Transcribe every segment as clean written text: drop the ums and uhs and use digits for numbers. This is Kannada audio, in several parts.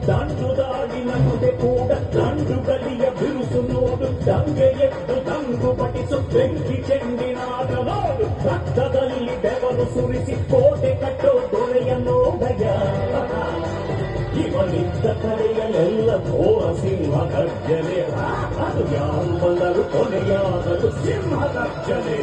ದಂಡುದಾಗಿ ನಮ್ಮದೆ ಕೂಡ ದಂಡುಗಲಿಯ ಬಿರುಸು ನೋಡು ದಂಗೆ ಎದ್ದು ದಂಗು ಪಟಿಸು ಬೆಂಕಿ ಚೆಂಡಿನಾದ ನೋಡು ರಕ್ತದಲ್ಲಿ ಬೆವರು ಸುರಿಸಿ ಕೋಟೆ ಕಟ್ಟೋ ದೊರೆಯ ನೋಡಯ ಇವನಿದ್ದ ಕಡೆಯಲ್ಲೆಲ್ಲ ಘೋರ ಸಿಂಹ ಗರ್ಜನೆ ಅದು ಯಾರು ಬಂದರು ಕೊನೆಯಾದರು ಸಿಂಹ ಗರ್ಜನೆ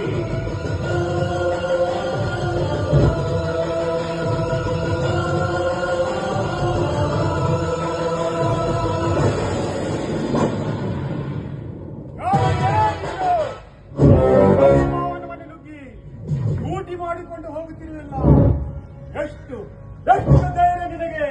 ಡ್ಯೂಟಿ ಮಾಡಿಕೊಂಡು ಹೋಗುತ್ತಿರುವಲ್ಲ ಎಷ್ಟು ಎಷ್ಟು ಧೈರ್ಯ ನಿನಗೆ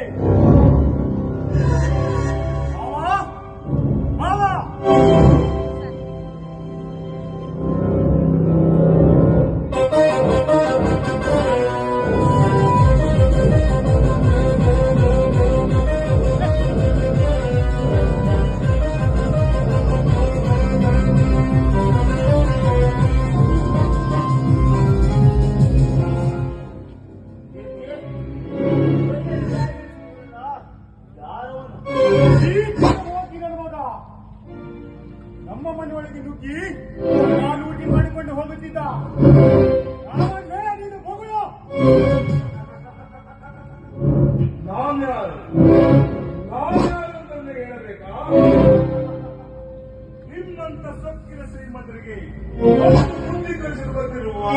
ನಮ್ಮ ಮನೆಯೊಳಗೆ ನುಗ್ಗಿ ಲೂಟಿ ಮಾಡಿಕೊಂಡು ಹೋಗುತ್ತಿದ್ದ ನೀನು ಮಗಳು ನಾನ್ಯಾರು ಅಂತಂದ್ರೆ ಹೇಳಬೇಕಾ ನಿನ್ನಂತ ಸೊಕ್ಕಿನ ಶ್ರೀಮಂತರಿಗೆ ಶುದ್ಧೀಕರಿಸಿ ಬಂದಿರುವ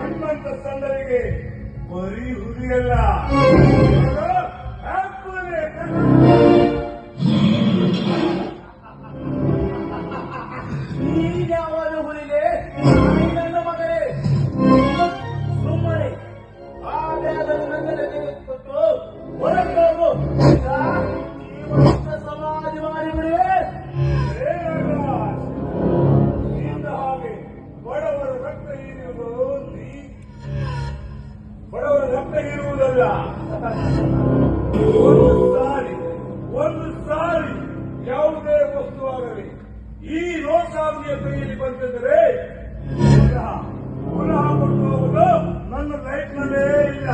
ನಿನ್ನಂತ ಸಂದರಿಗೆ ಬರೀ ಹುಲಿಯಲ್ಲ ಯಾವಾಗ ಹುಲಿಗೆ ನನ್ನ ಮಗನೇ ಸುಮ್ಮನೆ ಕೊಟ್ಟು ಹೊರಗೋಗು ಸಮಾಧಿ ಮಾಡಿಬಿಡಿ ಹಾಗೆ ಬಡವರ ರಕ್ತ ಹೀರುವುದು ಬಡವರ ರಕ್ತ ಹೀರುವುದಲ್ಲ ಒಂದು ಸಾರಿ ಯಾವುದೇ ವಸ್ತುವಾಗಲಿ ಈ ಲೋಕಾವಧಿಯ ಕೈಯಲ್ಲಿ ಬಂತೆಂದರೆ ಪುನಃ ಕೊಟ್ಟು ಹೋಗುವುದು ನನ್ನ ಲೈಫ್ನಲ್ಲೇ ಇಲ್ಲ.